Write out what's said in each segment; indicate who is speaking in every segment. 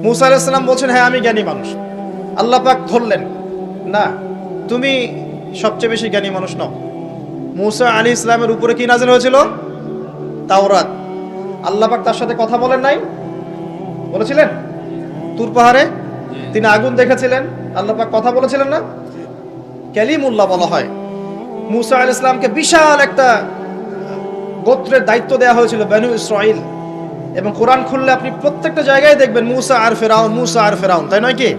Speaker 1: মুসা আলাইহিস সালাম বলছেন, হ্যাঁ আমি জ্ঞানী মানুষ। আল্লাহ পাক ধরলেন, না তুমি সবচেয়ে বেশি জ্ঞানী মানুষ নও। মুসা আলাইহিস সালামের উপরে কি নাযিল হয়েছিল? তাওরাত। আল্লাহ পাক তার সাথে কথা বলেন নাই? বলেছিলেন? তুর পাহাড়ে তিনি আগুন দেখেছিলেন, আল্লাহ পাক কথা বলেছিলেন না? কালিমুল্লাহ বলা হয়। মুসা আলাইহিস সালামকে বিশাল একটা গোত্রের দায়িত্ব দেওয়া হয়েছিল, বনু ইসরাইল। এবং কোরআন খুললে আপনি প্রত্যেকটা জায়গায় দেখবেন মুসা আর ফেরাউন, মুসা আর ফেরাউন, তাই নয় কি?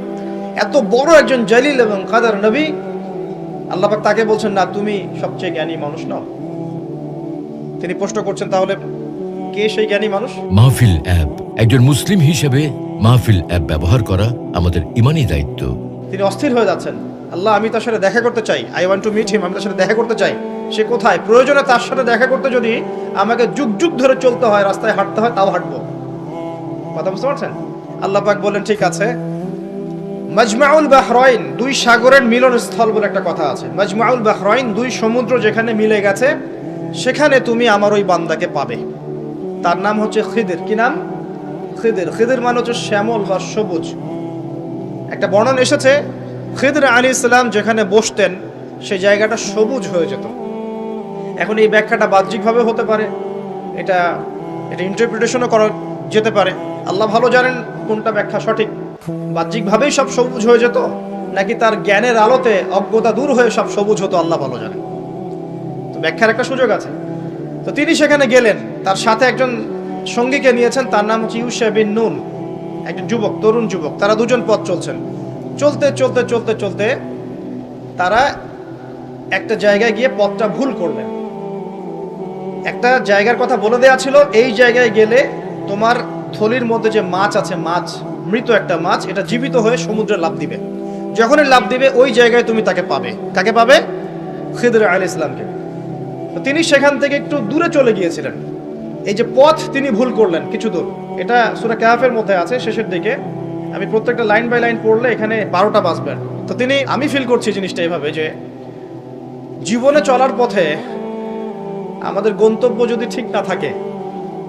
Speaker 1: এত বড় একজন জলিল এবং কাদার নবী, আল্লাহ পাক তাকে বলছেন, না তুমি সবচেয়ে জ্ঞানী মানুষ নও। তিনি প্রশ্ন করছেন, তাহলে কে সেই জ্ঞানী মানুষ?
Speaker 2: মাহফিল অ্যাপ, একজন মুসলিম হিসেবে মাহফিল অ্যাপ ব্যবহার করা আমাদের ঈমানি দায়িত্ব।
Speaker 1: তিনি অস্থির হয়ে যাচ্ছেন, আল্লাহ আমি তার সাথে দেখা করতে চাই, I want to meet him, আমি তার সাথে দেখা করতে চাই। সে কোথায়? প্রয়োজনে তার সাথে দেখা করতে যদি আমাকে যুগ যুগ ধরে চলতে হয়, রাস্তায় হাঁটতে হয়, তাও হাঁটবো। কথা বুঝতে পারছেন? আল্লাহ পাক বলেন, ঠিক আছে। মাজমাউল বাহরাইন, দুই সাগরের মিলনস্থল বলে একটা কথা আছে। মাজমাউল বাহরাইন, দুই সমুদ্র যেখানে মিলে গেছে, সেখানে তুমি আমার ওই বান্দাকে পাবে। তার নাম হচ্ছে খিদির। কি নাম? খিদির। খিদির মানে হচ্ছে শ্যামল বা সবুজ। একটা বর্ণন এসেছে, খিদির আলাইহিস সালাম যেখানে বসতেন সেই জায়গাটা সবুজ হয়ে যেত। এখন এই ব্যাখ্যাটা বাহ্যিকভাবে হতে পারে, এটা ইন্টারপ্রিটেশনও করা যেতে পারে। আল্লাহ ভালো জানেন কোনটা ব্যাখ্যা সঠিক। বাহ্যিকভাবেই সব সবুজ হয়ে যেত, নাকি তার জ্ঞানের আলোতে অজ্ঞতা দূর হয়ে সব সবুজ হতো, আল্লাহ ভালো জানেন। তো ব্যাখ্যার একটা সুযোগ আছে। তো তিনি সেখানে গেলেন, তার সাথে একজন সঙ্গীকে নিয়েছেন, তার নাম হচ্ছে ইউশা বিন নুন, একজন যুবক, তরুণ যুবক। তারা দুজন পথ চলছেন। চলতে চলতে চলতে চলতে তারা একটা জায়গায় গিয়ে পথটা ভুল করলেন। একটা জায়গার কথা বলে দেওয়া ছিল, এই জায়গায় গেলে তোমার থলির মধ্যে যে মাছ আছে, মাছ, মৃত একটা মাছ, এটা জীবিত হয়ে সমুদ্রে লাফ দিবে। যখনই লাফ দিবে ওই জায়গায় তুমি তাকে পাবে। কাকে পাবে? খিদির আলাইহিস সালামকে। তো তিনি সেখান থেকে একটু দূরে চলে গিয়েছিলেন। এই যে পথ তিনি ভুল করলেন কিছু দূর, এটা সূরা কাহফের মধ্যে আছে শেষের দিকে। আমি প্রত্যেকটা লাইন বাই লাইন পড়লে এখানে 12টা বাজবে। তো আমি ফিল করছি জিনিসটা এভাবে, যে জীবনে চলার পথে আমাদের গন্তব্য যদি ঠিক না থাকে,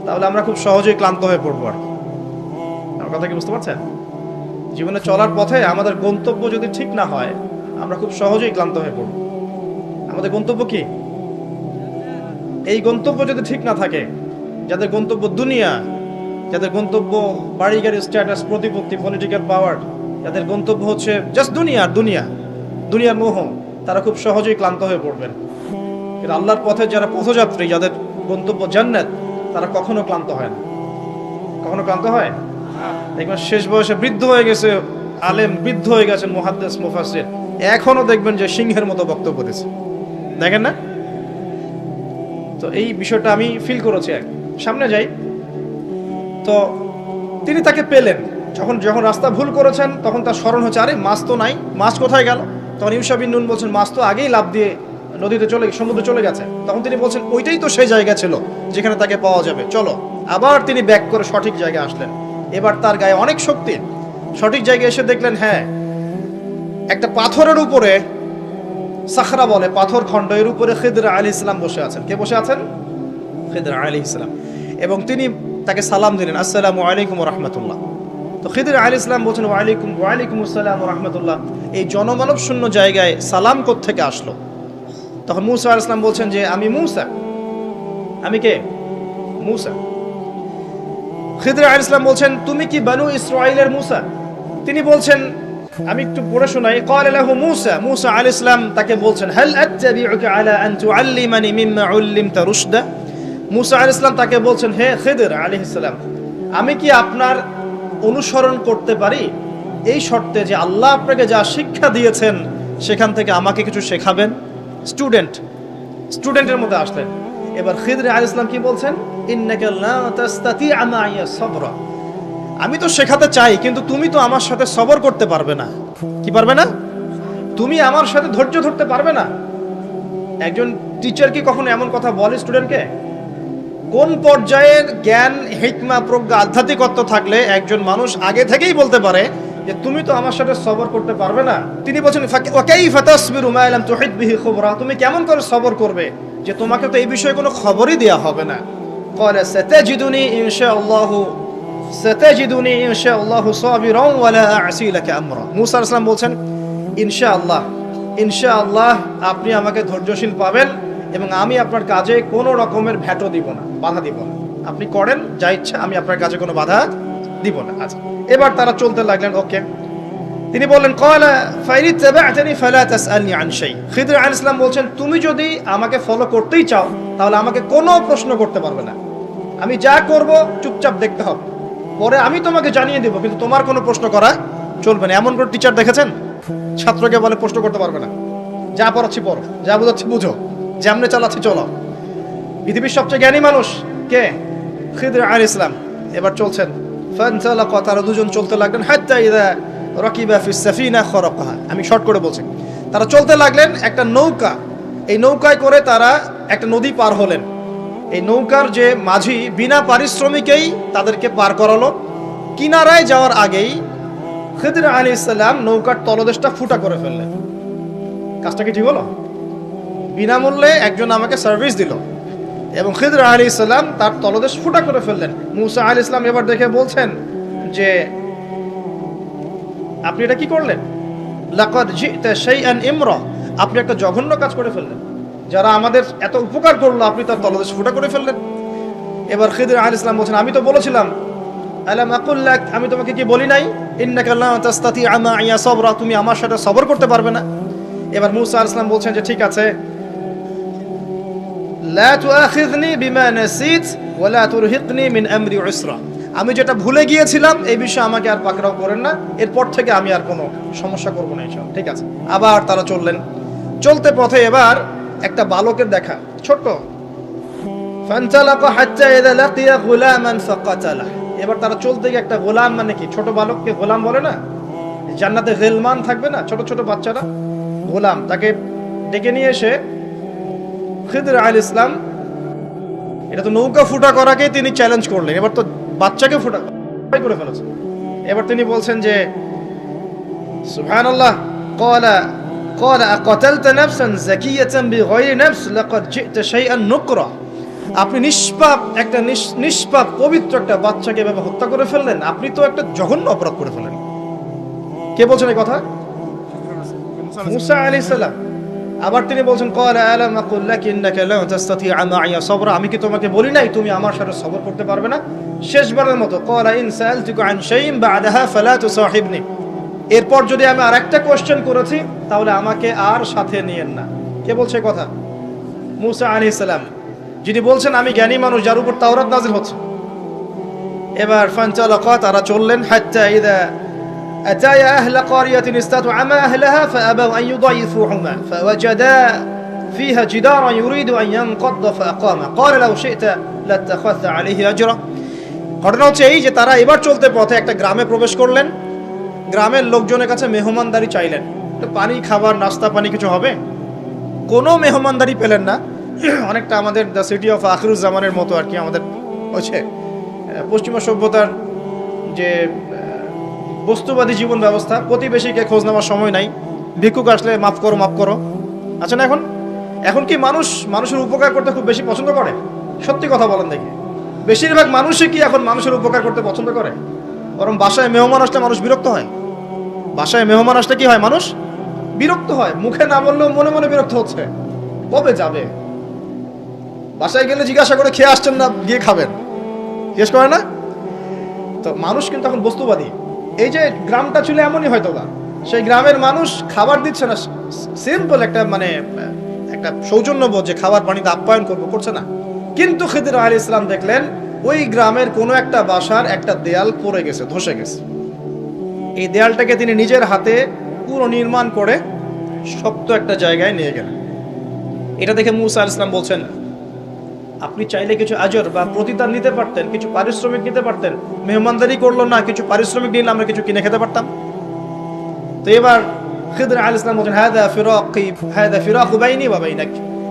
Speaker 1: তাহলে আমরা খুব সহজেই ক্লান্ত হয়ে পড়বো। আর আমার কথা কি বুঝতে পারছেন? জীবনে চলার পথে আমাদের গন্তব্য যদি ঠিক না হয়, আমরা খুব সহজেই ক্লান্ত হয়ে পড়ব। আমাদের গন্তব্য কি? এই গন্তব্য যদি ঠিক না থাকে, যাদের গন্তব্য দুনিয়া, যাদের গন্তব্য বাড়ি গাড়ি, স্ট্যাটাস, প্রতিপত্তি, পলিটিক্যাল পাওয়ার, যাদের গন্তব্য হচ্ছে জাস্ট দুনিয়ার মোহ, তারা খুব সহজেই ক্লান্ত হয়ে পড়বেন। কিন্তু আল্লাহর পথে যারা পথযাত্রী, যাদের গন্তব্য জান্নাত, তারা কখনো ক্লান্ত হয় না। কখনো ক্লান্ত হয়? দেখবেন শেষ বয়সে বৃদ্ধ হয়ে গেছে আলেম, বৃদ্ধ হয়ে গেছেন মুহাদ্দিস, মুফাসসির, এখনো দেখবেন যে সিংহের মতো বক্তব্য দিচ্ছে, দেখেন না? তো এই বিষয়টা আমি ফিল করেছি। সামনে যাই, তো তিনি তাকে পেলেন। যখন রাস্তা ভুল করেছেন, তখন তার স্মরণ হচ্ছে, আরে মাছ তো নাই, মাছ কোথায় গেল? তখন ইউশা বিন নুন বলছেন, মাছ তো আগেই লাফ দিয়ে নদীতে সমুদ্রে চলে গেছে। তখন তিনি বলছেন, ওইটাই তো সেই জায়গা ছিল যেখানে তাকে পাওয়া যাবে, চলো। আবার তিনি ব্যাক করে সঠিক জায়গায় আসলেন। এবার তার গায়ে অনেক শক্তি। সঠিক জায়গায় এসে দেখলেন, হ্যাঁ, একটা পাথরের উপরে, সাখরা বলে, পাথর খণ্ড, এর উপরে খিদির আলাইহিস সালাম বসে আছেন। কে বসে আছেন? খিদির আলাইহিস সালাম। এবং তিনি তাকে সালাম দিলেন, আসসালামু আলাইকুম ওয়া রাহমাতুল্লাহ। তো খিদির আলাইহিস সালাম বলছেন, ওয়ালাইকুম আসসালাম ওয়া রাহমাতুল্লাহ। এই জনমানব শূন্য জায়গায় সালাম কোত্থেকে আসলো? তখন মুসা আলাইহিস সালাম বলছেন যে, আমি মুসা। আমি কে? মুসা। খিদির আলাইহিস সালাম বলছেন, তুমি কি বনু ইসরাইলের মুসা? তিনি বলছেন, আমি একটু পড়ে শোনাই। ক্বালা লাহু মুসা, মুসা আলাইহিস সালাম তাকে বলছেন, হাল আত্তাবিউকা আলা আন তুআল্লিমানি মিম্মা উল্লিমতা রুশদা। মুসা আলাইহিস সালাম তাকে বলছেন, হে খিদির আলাইহিস সালাম, আমি কি আপনার অনুসরণ করতে পারি এই শর্তে যে আল্লাহ আপনাকে যা শিক্ষা দিয়েছেন সেখান থেকে আমাকে কিছু শেখাবেন? স্টুডেন্টের মধ্যে আসলেন। এবার খিদির আলাইহিস সালাম কি বলছেন? ইন্নাকা লা তাস্তাতিআ মাইয়া সাবরা। আমি তো শেখাতে চাই, কিন্তু তুমি তো আমার সাথে সবর করতে পারবে না। কি পারবে না? তুমি আমার সাথে ধৈর্য ধরতে পারবে না। একজন টিচার কি কখনো এমন কথা বলে স্টুডেন্টকে? কোন পর্যায়ের জ্ঞান, হিকমা, প্রজ্ঞা, আধ্যাত্মিকত্ব থাকলে একজন মানুষ আগে থেকেই বলতে পারে যে তুমি তো আমার সাথে সবর করতে পারবে না? তিনি বলছেন, ওয়া কাইফা তাসবিরু মা লাম তুহিত বিহি খুবরা। তুমি কেমন করে সবর করবে যে তোমাকে তো এই বিষয়ে কোনো খবরই দেয়া হবে না? ক্বালা সাতাজিদুনি ইনশাআল্লাহু সাতাজিদুনি ইনশাআল্লাহু সাবিরান ওয়া লা আ'সি লাকা আমরা। মূসা আলাইহিস সালাম বলছেন ইনশাআল্লাহ আপনি আমাকে ধৈর্যশীল পাবেন এবং আমি আপনার কাজে কোনো রকমের ভ্যাটও দিব না, বাধা দিব না। আপনি করেন যা ইচ্ছা, আমি আপনার কাজে কোনো বাধা দিব না। আচ্ছা, এবার তারা চলতে লাগলেন। ওকে, তিনি বললেন ক্বালা ফাইন তাবা'তানি ফালা তাসআলনি আন শাই। খিদর আলাইহিস সালাম বলছেন তুমি যদি আমাকে ফলো করতেই চাও তাহলে আমাকে কোনো প্রশ্ন করতে পারবে না, আমি যা করব চুপচাপ দেখতে হবে, পরে আমি তোমাকে জানিয়ে দেব, কিন্তু তোমার কোনো প্রশ্ন করা চলবে না। এমন করে টিচার দেখেছেন ছাত্রকে বলে প্রশ্ন করতে পারবে না, যা পড়াচ্ছি পড়ো, যা বোঝাচ্ছি বুঝো, যেমনে চালাচ্ছি চলো। পৃথিবীর সবচেয়ে জ্ঞানী মানুষ কে? খিদর আলাইহিস সালাম। এবার চলছেন ফানতালাকা, তারা দুজন চলতে লাগলেন হাত্তা ইযা রাকিবা ফিস সাফিনা খরাকাহা। আমি শর্ট করে বলছি, তারা চলতে লাগলেন একটা নৌকা, এই নৌকায় করে তারা একটা নদী পার হলেন। এই নৌকার যে মাঝি বিনা পারিশ্রমিকেই তাদেরকে পার করালো। কিনারায় যাওয়ার আগেই খিদর আলাইহিস সালাম নৌকার তলদেশটা ফুটা করে ফেললেন। কাজটা কি ঠিক হলো? বিনামূল্যে একজন আমাকে সার্ভিস দিল এবং খিদর আলাইহিস সালাম তার তলদেশ ফুটা করে ফেললেন। মূসা আলাইহিস সালাম এবার দেখে বলছেন যে আপনি এটা কি করলেন? লাকাদ জি'তা শাইআন ইমরা, আপনি একটা জঘন্য কাজ করে ফেললেন। যারা আমাদের এত উপকার করলো আপনি তার তলদেশ ফুটা করে ফেললেন। এবার খিদর আলাইহিস সালাম বলছেন আমি তো বলেছিলাম, আলাম আকুল লাক, আমি তোমাকে কি বলি নাই ইন্নাকা লা তাসতাতি'আ মা'ইয়া সাবরা, তুমি আমার সাথে সবর করতে পারবে না। এবার মূসা আলাইহিস সালাম বলছেন যে ঠিক আছে, লা তুআখিযনি বিমা নাসিত ওয়া লা তুরহিকনি মিন আমরি উসরা, আমি যেটা ভুলে গিয়েছিলাম এই বিষয়ে আমাকে আর পাকড়াও করেন না, এরপর থেকে আমি আর কোনো সমস্যা করব না ইনশাআল্লাহ। ঠিক আছে। আবার তারা চললেন, চলতে পথে এবার একটা বালকের দেখা, ছোট। ফানতালাকা হাত্তা ইযা লাকিয়া গুলামান ফাকাতালা, এবার তারা চলতে গিয়ে একটা গোলাম, মানে কি ছোট বালককে গোলাম বলে না, জান্নাতে গিলমান থাকবে না ছোট ছোট বাচ্চারা, গোলাম, তাকে ডেকে নিয়ে এসে খিদর আলাইহিস সালাম, এটা তো নৌকা ফুটা করাকে তিনি চ্যালেঞ্জ করলেন, এবার তো বাচ্চাকে ফুটা করে ফেলেছে। এবার তিনি বলছেন যে সুবহানাল্লাহ, ক্বালা আকাতালতা নাফসান যাকিয়াতান বিগাইরি নাফস লাকাদ জি'তা শাইআন নুকরা, আপনি নিষ্পাপ একটা নিষ্পাপ পবিত্র একটা বাচ্চাকে এভাবে হত্যা করে ফেললেন, আপনি তো একটা জঘন্য অপরাধ করে ফেললেন। কে বলছেন এই কথা? মূসা আলাইহিস সালাম। আবার তিনি বলছেন ক্বালা আলাম আকুল লাক ইন্নাকা লা তাসতাতি'আ মা'ইয়া সাবরা, আমি কি তোমাকে বলি নাই তুমি আমার সাথে সবর করতে পারবে না? শেষবারের মতো ক্বালা ইন সাআলতুকা আন শাইইন বা'দাহা ফালা তুসাহিবনি, এরপর যদি আমি আরেকটা কোশ্চেন করেছি তাহলে আমাকে আর সাথে নিয়েন না। কে বলছে কথা? মূসা আলাইহিস সালাম, যিনি বলছেন আমি জ্ঞানী মানুষ, যার উপর তাওরাত নাযিল হচ্ছে। এবার ফানতালাকা, তারা চললেন হাত্তা ইযা আতায়া আহলা ক্বারিয়াতিন ইসতাতআমা আহলাহা ফাআবাউ আন ইউদাইফুহুমা ফাওয়াজাদা ফিহা জিদারান ইউরিদু আন ইয়ানকাদ্দা ফাআকামা ক্বালা লাউ শি'তা লাত্তাখাযতা আলাইহি আজরা। ঘটনা হচ্ছে এই যে তারা এবার চলতে পথে একটা গ্রামে প্রবেশ করলেন। গ্রামের লোকজনের কাছে মেহমানদারি চাইলেন, পানি খাবার নাস্তা পানি কিছু হবে, কোনো মেহমানদারি পেলেন না। অনেকটা আমাদের দ্য সিটি অফ আখিরুজ্জামানের মতো আর কি, আমাদের হচ্ছে পশ্চিমা সভ্যতার যে বস্তুবাদী জীবন ব্যবস্থা, প্রতিবেশীকে খোঁজ নেওয়ার সময় নাই, ভিক্ষুক আসলে মাফ করো মাফ করো। আচ্ছা না, এখন কি মানুষের উপকার করতে খুব বেশি পছন্দ করে? সত্যি কথা বলেন দেখি, বেশিরভাগ মানুষই কি এখন মানুষের উপকার করতে পছন্দ করে? বরং বাসায় মেহমান আসলে মানুষ বিরক্ত হয়। বাসায় মেহমান আসলে কি হয়? মানুষ বিরক্ত হয়, মুখে না বললেও মনে মনে বিরক্ত হচ্ছে, কবে যাবে। বাসায় গেলে জিজ্ঞাসা করে খেয়ে আসছেন না, গিয়ে খাবেন, জিজ্ঞেস করে না তো। মানুষ কিন্তু এখন বস্তুবাদী। এই যে গ্রামটা ছিল এমনই হয়তো বা, সেই গ্রামের মানুষ খাবার দিচ্ছে না, সিম্পল একটা মানে একটা সৌজন্যবোধ যে খাবার পানিতে আপ্যায়ন করছে না। কিন্তু খিদর আলাইহিস সালাম দেখলেন ওই গ্রামের কোনো একটা বাসার একটা দেয়াল পড়ে গেছে, ধসে গেছে। এই দেয়ালটাকে তিনি নিজের হাতে পুরো নির্মাণ করে শক্ত একটা জায়গায় নিয়ে গেলেন। এটা দেখে মূসা আলাইহিস সালাম বলছেন আপনি চাইলে কিছু আজর বা প্রতিদান নিতে পারতেন, কিছু পারিশ্রমিক নিতে পারতেন। মেহমানদারি করলো না, কিছু পারিশ্রমিক নিলে আমরা কিছু কিনে খেতে পারতাম। তো এবার খিদর আলাইহিস সালাম বলেন হাদা ফিরাকু বাইনি ওয়া বাইনাক,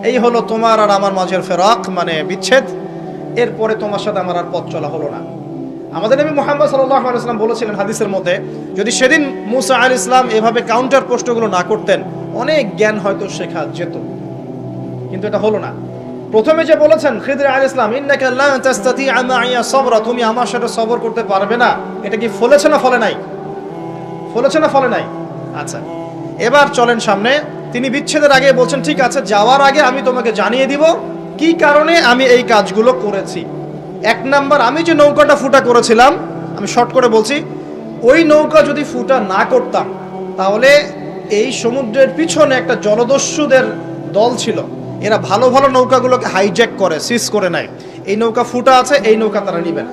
Speaker 1: এই হলো তোমার আর আমার মাঝের ফিরাক, মানে বিচ্ছেদ। এরপরে তোমার সাথে আমার আর পথ চলা হলো না। আমাদের নবী মুহাম্মদ সাল্লাল্লাহু আলাইহি ওয়াসাল্লাম বলেছিলেন হাদিসের মধ্যে, যদি সেদিন মূসা আলাইহিস সালাম এভাবে কাউন্টার প্রশ্নগুলো না করতেন অনেক জ্ঞান হয়তো শেখা যেত, কিন্তু এটা হলো না। প্রথমে যে বলেছেন খিদর আলাইহিস সালাম, ইন্নাকা লান তাস্তাতিআ মাইয়া সাবরা, তুমি আমার সাথে সবর করতে পারবে না, এটা কি ফলেছে না ফলে নাই? ফলেছে না ফলে নাই? আচ্ছা, এবার চলেন সামনে। তিনি বিচ্ছেদের আগে বলছেন, ঠিক আছে, যাওয়ার আগে আমি তোমাকে জানিয়ে দিব কি কারণে আমি এই কাজগুলো করেছি। এক নাম্বার, আমি যে নৌকাটা ফুটা করেছিলাম, আমি শর্ট করে বলছি, ওই নৌকা যদি ফুটা না করতাম তাহলে এই সমুদ্রের পিছনে একটা জলদস্যুদের দল ছিল, এরা ভালো ভালো নৌকাগুলোকে হাইজ্যাক করে, সিজ করে নেয়। এই নৌকা ফুটা আছে, এই নৌকা তারা নিবে না।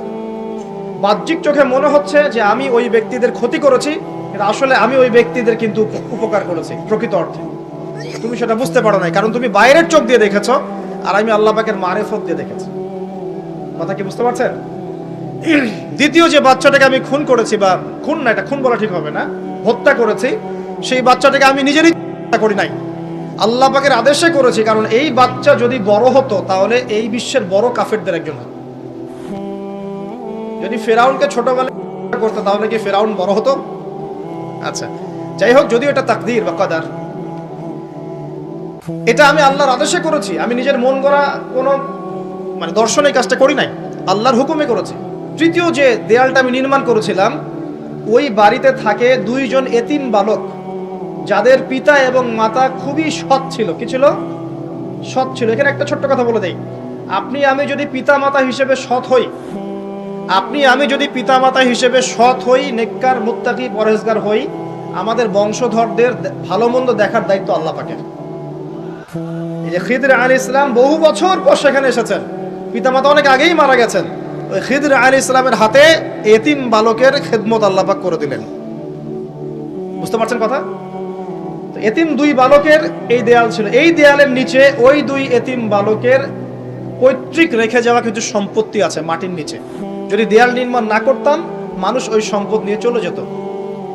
Speaker 1: বাহ্যিক চোখে মনে হচ্ছে যে আমি ওই ব্যক্তিদের ক্ষতি করেছি, কিন্তু আসলে আমি ওই ব্যক্তিদের কিন্তু উপকার করেছি প্রকৃত অর্থে। তুমি সেটা বুঝতে পারো নাই, কারণ তুমি বাইরের চোখ দিয়ে দেখেছো, আর আমি আল্লাহ পাকের মারেফত দিয়ে দেখেছি। কথা কি বুঝতে পারছেন? দ্বিতীয় যে বাচ্চাটাকে আমি খুন করেছি, বা খুন না, এটা খুন বলা ঠিক হবে না, হত্যা করেছি, সেই বাচ্চাটাকে আমি নিজেরই হত্যা করি নাই, আল্লাহ পাকের আদেশে করেছি। কারণ এই বাচ্চা যদি বড় হতো তাহলে এই বিশ্বের বড় কাফেরদের একজন হতো। যদি ফেরাউনকে ছোটবেলায় করতো তাহলে কি ফেরাউন বড় হতো? আচ্ছা, যাই হোক, যদিও এটা তাকদীর বা কদর, এটা আমি আল্লাহর আদেশে করেছি। আমি নিজের মন গড়া কোনো দর্শনে কাজটা করি নাই, আল্লাহর হুকুমে করেছি। তৃতীয় যে দেয়ালটা আমি নির্মাণ করেছিলাম, ওই বাড়িতে থাকে দুইজন এতিম বালক, যাদের পিতা এবং মাতা খুবই সৎ ছিল। কি ছিল? সৎ ছিল। এখানে একটা ছোট্ট কথা বলে দেই, আপনি আমি যদি পিতা মাতা হিসেবে সৎ হই, নেককার, মুত্তাকি, পরহেজগার হই, আমাদের বংশধরদের ভালো মন্দ দেখার দায়িত্ব আল্লাহ পাকের। এই যে খিদর আলাইহিস সালাম বহু বছর পর সেখানে এসেছেন, পিতামাতা অনেক আগেই মারা গেছেন, ওই খিদর আলাইহিস সালামের হাতে এতিম বালকের খেদমত আল্লাহ পাক করে দিলেন। বুঝতে পারছেন কথা? তো এতিম দুই বালকের এই দেয়াল ছিল, এই দেয়ালের নিচে ওই দুই এতিম বালকের পৈতৃক রেখে যাওয়া কিছু সম্পত্তি আছে মাটির নিচে। যদি দেয়াল নির্মাণ না করতাম, মানুষ ওই সম্পদ নিয়ে চলে যেত।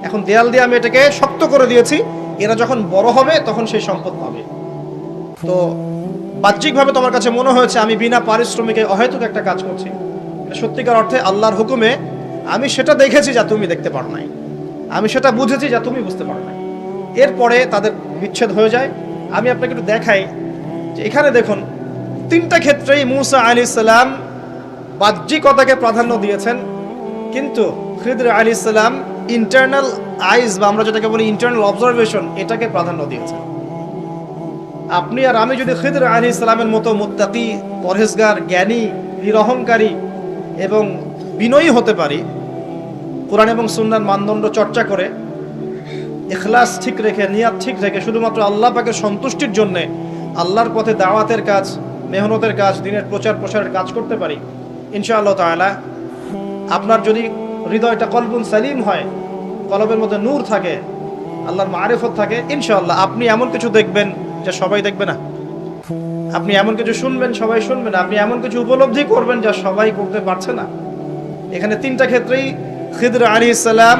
Speaker 1: এখন দেয়াল দিয়ে আমি এটাকে শক্ত করে দিয়েছি, এরা যখন বড় হবে তখন সেই সম্পদ পাবে। তো বাহ্যিকভাবে তোমার কাছে মনে হয়েছে আমি বিনা পারিশ্রমিকে অহেতুক একটা কাজ করছি, সত্যিকার অর্থে আল্লাহর হুকুমে আমি সেটা দেখেছি যা তুমি দেখতে পারো নাই, আমি সেটা বুঝেছি যা তুমি বুঝতে পারো নাই। এরপরে তাদের বিচ্ছেদ হয়ে যায়। আমি আপনাকে একটু দেখাই যে এখানে দেখুন, তিনটা ক্ষেত্রেই মূসা আলাইহিস সালাম বাহ্যিকতাকে প্রাধান্য দিয়েছেন, কিন্তু খিদর আলাইহিস সালাম ইন্টারনাল আইজ, বা আমরা যেটাকে বলি ইন্টারনাল অবজারভেশন, এটাকে প্রাধান্য দিয়েছেন। আপনি আর আমি যদি খিদর আলাইহিস সালামের মতো মুত্তাকি, পরহেজগার, জ্ঞানী, নিরহংকারী এবং বিনয়ী হতে পারি, কোরআন এবং সুন্নাহর মানদণ্ড চর্চা করে, ইখলাস ঠিক রেখে, নিয়াত ঠিক রেখে, শুধুমাত্র আল্লাহ পাকের সন্তুষ্টির জন্য আল্লাহর পথে দাওয়াতের কাজ, মেহনতের কাজ, দিনের প্রচার প্রসারের কাজ করতে পারি, ইনশাআল্লাহ তাআলা আপনার যদি হৃদয়টা কলবুন সালিম হয়, কলবের মধ্যে নূর থাকে, আল্লাহর মারিফত থাকে, ইনশাআল্লাহ আপনি এমন কিছু দেখবেন যা সবাই দেখবে না, আপনি এমন কিছু শুনবেন সবাই শুনবে না, আপনি এমন কিছু উপলব্ধি করবেন যা সবাই করতে পারছে না। এখানে তিনটা ক্ষেত্রেই খিদর আলাইহিস সালাম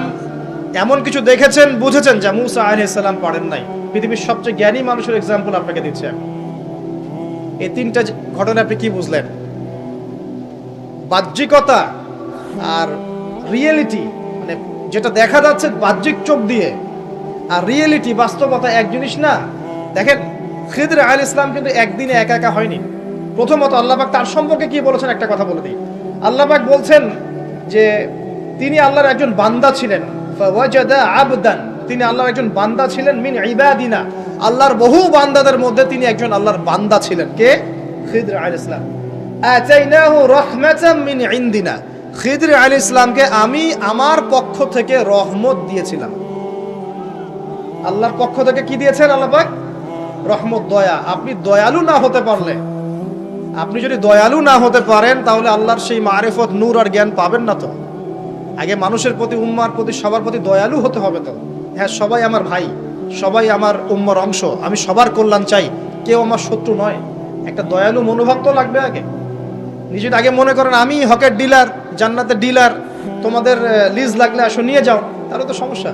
Speaker 1: এমন কিছু দেখেছেন, বুঝেছেন যা মূসা আলাইহিস সালাম পারেন নাই। পৃথিবীর সবচেয়ে জ্ঞানী মানুষের এক্সাম্পল আপনাকে দিচ্ছি আমি। এই তিনটা ঘটনা আপনি কি বুঝলেন? বাহ্যিকতা আর রিয়েলিটি, যেটা দেখা যাচ্ছে বাহ্যিক চোখ দিয়ে, আর রিয়েলিটি, বাস্তবতা এক জিনিস না। দেখেন, খিদর আলাইহিস সালাম কিন্তু একদিনে একা একা হয়নি। প্রথমত আল্লাহ পাক তার সম্পর্কে কি বলেছেন একটা কথা বলে দিই। আল্লাহ পাক বলছেন যে তিনি আল্লাহর একজন বান্দা ছিলেন, ফাওয়াজাদা আবদান, তিনি আল্লাহর একজন বান্দা ছিলেন, মিন ইবাদিনা, আল্লাহর বহু বান্দাদের মধ্যে তিনি একজন আল্লাহর বান্দা ছিলেন। কে? খিদর আলাইহিস সালাম। আতাইনাহু রাহমাতাম মিন ইনদিনা, খিদর আলাইহিস সালামকে আমি আমার পক্ষ থেকে রহমত দিয়েছিলাম। আল্লাহর পক্ষ থেকে কি দিয়েছেন আল্লাহ পাক? রহমত, দয়া। আপনি দয়ালু না হতে পারলে, আপনি যদি দয়ালু না হতে পারেন, তাহলে আল্লাহর সেই মারিফত, নূর আর জ্ঞান পাবেন না। তো আগে মানুষের প্রতি, উম্মার প্রতি, সবার প্রতি দয়ালু হতে হবে। তো হ্যাঁ, সবাই আমার ভাই, সবাই আমার উম্মার অংশ, আমি সবার কল্যাণ চাই, কেউ আমার শত্রু নয়। একটা দয়ালু মনোভাব তো লাগবে আগে। নিজের আগে মনে করেন আমি হকের ডিলার, জান্নাতের ডিলার, তোমাদের লিজ লাগলে আসো নিয়ে যাও, তাহলে তো সমস্যা।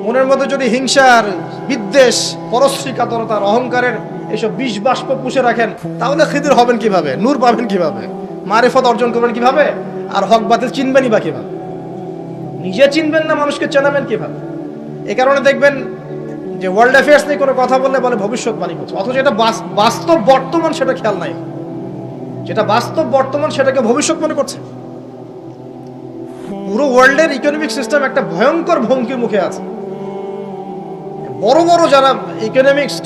Speaker 1: মনের মধ্যে যদি হিংসার, বিদ্বেষ, পরশ্রী কাতরতার, অহংকারের এসব বিষ বাষ্প পুষে রাখেন, তাহলে খিদর হবেন কিভাবে? নূর পাবেন কিভাবে? মারিফত অর্জন করবেন কিভাবে? আর হক বাতিল চিনবেনই বা কিভাবে? নিজে চিনবেন না, মানুষকে চেনাবেন কিভাবে? এই কারণে দেখবেন যে ওয়ার্ল্ড অ্যাফেয়ার্স নিয়ে কোনো কথা বললে বলে ভবিষ্যৎবাণী করছে, অথচ এটা বাস্তব বর্তমান, সেটা খেয়াল নাই। যেটা বাস্তব বর্তমান সেটাকে ভবিষ্যৎ মনে করছে। পুরো ওয়ার্ল্ডের ইকোনমিক সিস্টেম একটা ভয়ঙ্কর হুমকির মুখে আছে। বড় বড় যারা ইকোনমিক্সট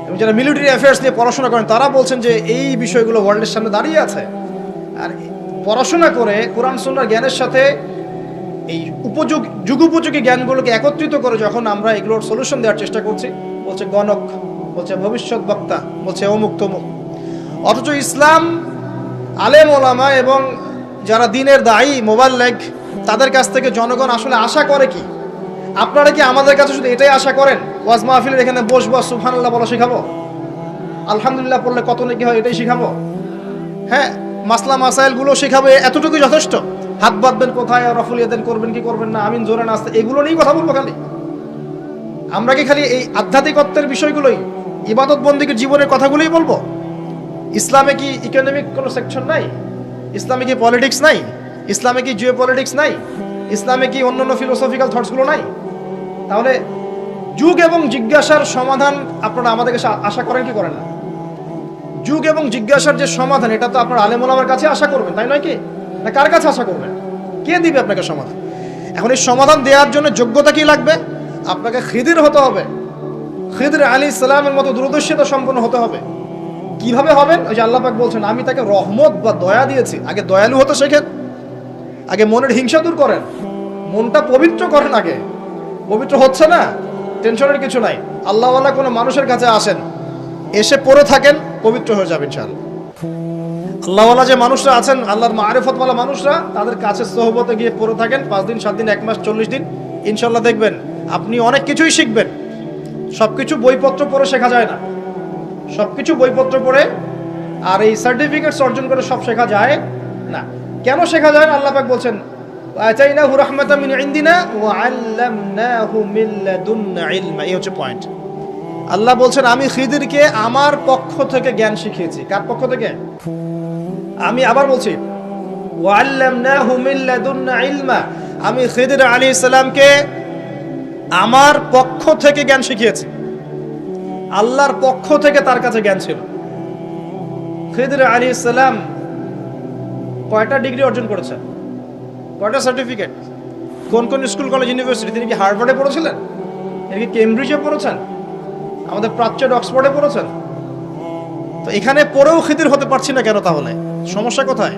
Speaker 1: এবং যারা মিলিটারি অ্যাফেয়ার্স নিয়ে পড়াশোনা করেন তারা বলছেন যে এই বিষয়গুলো ওয়ার্ল্ডের সামনে দাঁড়িয়ে আছে। আর পড়াশোনা করে কোরআন সুন্নাহর জ্ঞানের সাথে এই যুগোপযোগী জ্ঞানগুলোকে একত্রিত করে যখন আমরা এগুলোর সলিউশন দেওয়ার চেষ্টা করছি, বলছে গণক, বলছে ভবিষ্যৎ বক্তা, বলছে অমুক তমুক। অথচ ইসলাম, আলেম ওলামা এবং যারা দিনের দায়ী মোবাল্লেগ, তাদের কাছ থেকে জনগণ আসলে আশা করে কি? আপনারা কি আমাদের কাছে শুধু এটাই আশা করেন ওয়াজ মাহফিলের এখানে বসবো, সুবহানাল্লাহ বলা শেখাবো, আলহামদুলিল্লাহ পড়লে কত নাকি হয় এটাই শেখাবো, হ্যাঁ মাসলা মাসাইলগুলো শেখাবো, এতটুকুই যথেষ্ট? হাত বাঁধবেন কোথায়, রফুল ইয়াদান করবেন কি করবেন না, আমিন জোরে নাচতে, এগুলো নিয়েই কথা বলবো খালি? আমরা কি খালি এই আধ্যাত্মিকত্বের বিষয়গুলোই, ইবাদত বন্দেগীর জীবনের কথাগুলোই বলবো? ইসলামে কি ইকোনমিক কোনো সেকশন নাই? ইসলামে কি পলিটিক্স নাই? ইসলামে কি জিও পলিটিক্স নাই? ইসলামে কি অন্যান্য ফিলোসফিক্যাল থটসগুলো নাই? তাহলে যুগ এবং জিজ্ঞাসার সমাধান আপনারা আমাদের কাছে আশা করেন কি করেন না? যুগ এবং জিজ্ঞাসার যে সমাধান, এটা তো আপনার আলেম ওলামার কাছে আশা করবেন, তাই নয় কি? না কার কাছে আশা করবেন? কে দিবে আপনাকে সমাধান? এখন এই সমাধান দেওয়ার জন্য যোগ্যতা কি লাগবে? আপনাকে খিদির হতে হবে, খিদির আলাইহিস সালামের মতো দূরদর্শিতা সম্পন্ন হতে হবে। কিভাবে হবেন? ওই যে আল্লাহ পাক বলছেন আমি তাকে রহমত বা দয়া দিয়েছি। আগে দয়ালু হতে শেখেন, আগে মনের হিংসা দূর করেন, মনটা পবিত্র করেন। আগে পবিত্র হচ্ছে না, টেনশনের কিছু নাই। আল্লাহওয়ালা কোনো মানুষের কাছে আসেন, এসে পড়ে থাকেন, পবিত্র হয়ে যাবেন ইনশাআল্লাহ। আল্লাহওয়ালা যে মানুষরা আছেন, আল্লাহর মারিফতওয়ালা মানুষরা, তাদের কাছে সোহবতে গিয়ে পড়ে থাকেন 5 দিন 7 দিন 1 মাস 40 দিন, ইনশাআল্লাহ দেখবেন আপনি অনেক কিছুই শিখবেন। সবকিছু বইপত্র পড়ে শেখা যায় না, সবকিছু বইপত্র পড়ে আর এই সার্টিফিকেটস অর্জন করে সব শেখা যায় না। কেন শেখা যায় না? আল্লাহ পাক বলছেন আতাইনাহু রাহমাতাম মিন ইনদিনা ওয়া আল্লামনাহু মিন লাদুন্না ইলমা। এই হচ্ছে পয়েন্ট। আল্লাহ বলছেন আমি খিদিরকে আমার পক্ষ থেকে জ্ঞান শিখিয়েছি। কার পক্ষ থেকে? আমি আবার বলছি ওয়া আল্লামনাহু মিন লাদুন্না ইলমা। আমি খিদির আলাইহিস সালামকে আমার পক্ষ থেকে জ্ঞান শিখিয়েছি। আল্লাহর পক্ষ থেকে তার কাছে জ্ঞান ছিল। খিদির আলাইহিস সালাম কয়টা ডিগ্রি অর্জন করেছেন? কয়টা সার্টিফিকেট? কোন কোন স্কুল কলেজ ইউনিভার্সিটি? তিনি কি হার্ভার্ডে পড়েছিলেন? তিনি কি কেমব্রিজে পড়েছেন? আমাদের প্রাচ্যের অক্সফোর্ডে পড়েছেন? তো এখানে পড়েও খিদির হতে পারছি না কেন? তাহলে সমস্যা কোথায়?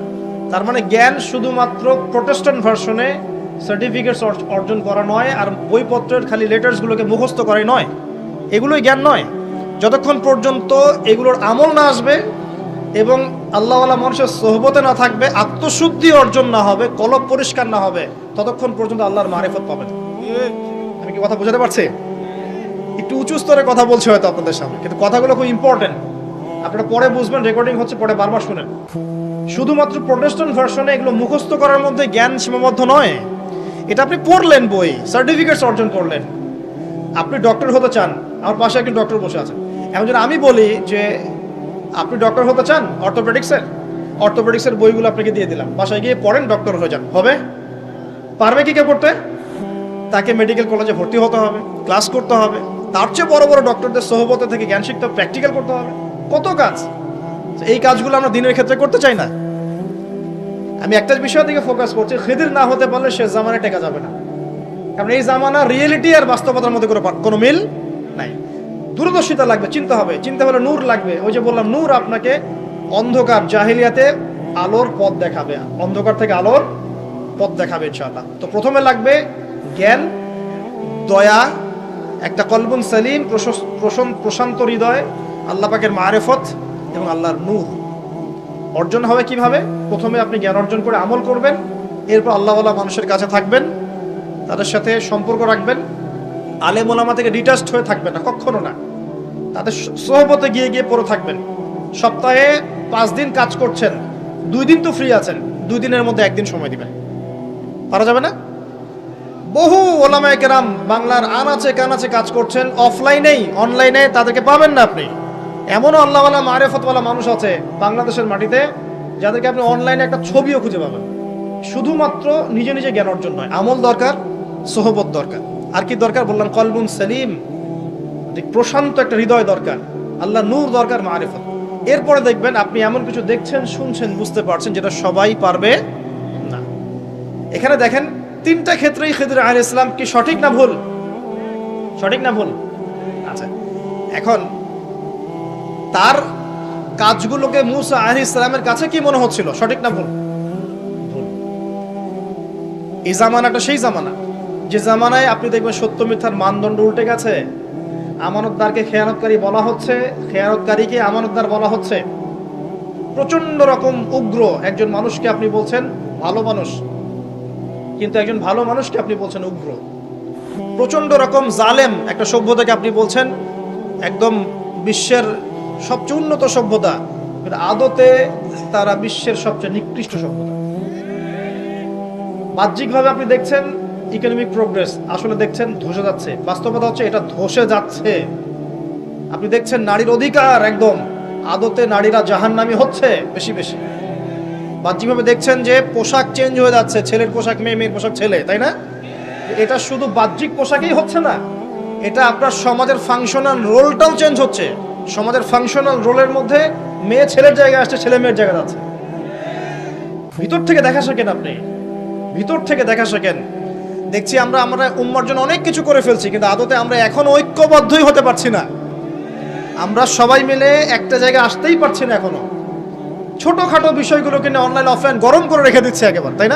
Speaker 1: তার মানে জ্ঞান শুধুমাত্র প্রোটেস্ট্যান্ট ভার্সনে সার্টিফিকেটস অর্জন করা নয়, আর বইপত্রের খালি লেটার্সগুলোকে মুখস্থ করাই নয়, এগুলোই জ্ঞান নয়। যতক্ষণ পর্যন্ত এগুলোর আমল না আসবে এবং আল্লাহওয়ালা মানুষের সোহবতে না থাকবে, আত্মশুদ্ধি অর্জন না হবে, কলব পরিষ্কার না হবে, ততক্ষণ পর্যন্ত আল্লাহর মারিফত পাবেন। আমি কি কথা বোঝাতে পারছি? একটু উঁচু স্তরে কথা বলছি হয়তো আপনাদের সামনে, কিন্তু কথাগুলো খুব ইম্পর্টেন্ট। আপনারা পরে বুঝবেন, রেকর্ডিং হচ্ছে, পরে বারবার শুনেন। শুধুমাত্র প্রোটেস্ট্যান্ট ভার্সনে এগুলো মুখস্থ করার মধ্যে জ্ঞান সীমাবদ্ধ নয়। এটা আপনি পড়লেন, বই সার্টিফিকেটস অর্জন করলেন। আপনি ডক্টর হতে চান, আমার পাশে একজন ডক্টর বসে আছেন। এখন যদি আমি বলি যে আপনি ডক্টর হতে চান অর্থোপেডিক্সের বইগুলো আপনাকে দিয়ে দিলাম, বাসায় গিয়ে পড়েন, ডক্টর হয়ে যান, হবে? পারবে কি কেউ করতে? তাকে মেডিকেল কলেজে ভর্তি হতে হবে, ক্লাস করতে হবে, তার চেয়ে বড় বড় ডক্টরদের সোহবতে থেকে জ্ঞান শিখতে হবে, প্র্যাকটিক্যাল করতে হবে, কত কাজ। এই কাজগুলো আমরা দিনের ক্ষেত্রে করতে চাই না। আমি একটা বিষয়ের দিকে ফোকাস করছি, খিদির না হতে পারলে সে জামানায় টেকা যাবে না। কারণ এই জামানা রিয়েলিটি আর বাস্তবতার মধ্যে কোনো মিল নাই। দূরদর্শিতা লাগবে, চিন্তা হবে, চিন্তা হলে নূর লাগবে। ওই যে বললাম, নূর আপনাকে অন্ধকার জাহিলিয়াতে আলোর পথ দেখাবে, অন্ধকার থেকে আলোর পথ দেখাবে ইনশাআল্লাহ। তো প্রথমে লাগবে জ্ঞান, দয়া, একটা কলবুন সালিম, প্রশান্ত হৃদয়, আল্লাহ পাকের মারিফত এবং আল্লাহর নূর অর্জন হবে কিভাবে? প্রথমে আপনি জ্ঞান অর্জন করে আমল করবেন, এরপর আল্লাহওয়ালা মানুষের কাছে থাকবেন, তাদের সাথে সম্পর্ক রাখবেন, আলেম ওলামা থেকে ডিটাচড হয়ে থাকবেন না, কখনো না। তাদের সোহবতে গিয়ে গিয়ে পড়ে থাকবেন। সপ্তাহে 5 দিন কাজ করছেন, 2 দিন তো ফ্রি আছেন, 2 দিনের মধ্যে 1 দিন সময় দিবেন। পারা যাবে না? বহু ওলামায়ে কেরাম বাংলার আনাচে কানাচে কাজ করছেন, অফলাইনেই, অনলাইনে তাদেরকে পাবেন না আপনি। এমনও আল্লাহওয়ালা মারিফতওয়ালা মানুষ আছে বাংলাদেশের মাটিতে, যাদেরকে আপনি অনলাইনে একটা ছবিও খুঁজে পাবেন। শুধুমাত্র নিজে নিজে জ্ঞান অর্জন নয়, আমল দরকার, সোহবত দরকার। আর কি দরকার? বললাম কলবুন সালিম, প্রশান্ত একটা হৃদয় দরকার, আল্লাহ নূর দরকার, মারিফত। এরপরে দেখবেন আপনি এমন কিছু দেখছেন, শুনছেন, বুঝতে পারছেন যেটা সবাই পারবে না। এখানে দেখেন তিনটা ক্ষেত্রেই খিদর আলাইহিস সালাম কি সঠিক না ভুল? সঠিক না ভুল? আচ্ছা, এখন তার কাজগুলোকে মূসা আলাইহিস সালামের কাছে কি মনে হচ্ছিল, সঠিক না ভুল? ভুল। এই জামানাটা সেই জামানা যে জামানায় আপনি দেখবেন সত্য মিথ্যার মানদণ্ড উল্টে গেছে। আমানতদারকে খেয়ানতকারী বলা হচ্ছে, খেয়ানতকারীকে আমানতদার বলা হচ্ছে। প্রচন্ড রকম উগ্র একজন মানুষকে আপনি বলছেন ভালো মানুষ, কিন্তু একজন ভালো মানুষকে আপনি বলছেন উগ্র। প্রচন্ড রকম জালেম একটা সভ্যতাকে আপনি বলছেন একদম বিশ্বের সবচেয়ে উন্নত সভ্যতা, কিন্তু আদতে তারা বিশ্বের সবচেয়ে নিকৃষ্ট সভ্যতা। বাহ্যিকভাবে আপনি দেখছেন ইকোনমিক প্রোগ্রেস, আসলে দেখছেন ধসে যাচ্ছে। বাস্তবতা হচ্ছে এটা ধসে যাচ্ছে। আপনি দেখছেন নারীর অধিকার একদম, আদতে নারীরা জাহান্নামী হচ্ছে বেশি বেশি। বাহ্যিকভাবে দেখছেন যে পোশাক চেঞ্জ হয়ে যাচ্ছে, ছেলের পোশাক মেয়ে, মেয়ের পোশাক ছেলে, তাই না? এটা শুধু বাহ্যিক পোশাকেই হচ্ছে না, এটা আপনার সমাজের ফাংশনাল রোলটাও চেঞ্জ হচ্ছে। সমাজের ফাংশনাল রোলের মধ্যে মেয়ে ছেলের জায়গায় আসছে, ছেলে মেয়ের জায়গায় যাচ্ছে। ভিতর থেকে দেখা শেখেন, আপনি ভিতর থেকে দেখা শেখেন। দেখছি আমরা উম্মার জন্য অনেক কিছু করে ফেলছি, কিন্তু আদতে আমরা এখনো ঐক্যবদ্ধই হতে পারছি না। আমরা সবাই মিলে একটা জায়গায় আসতেই পারছি না এখনো। ছোটখাটো বিষয়গুলোকে নিয়ে অনলাইন অফলাইন গরম করে রেখে দিচ্ছে একেবারে, তাই না?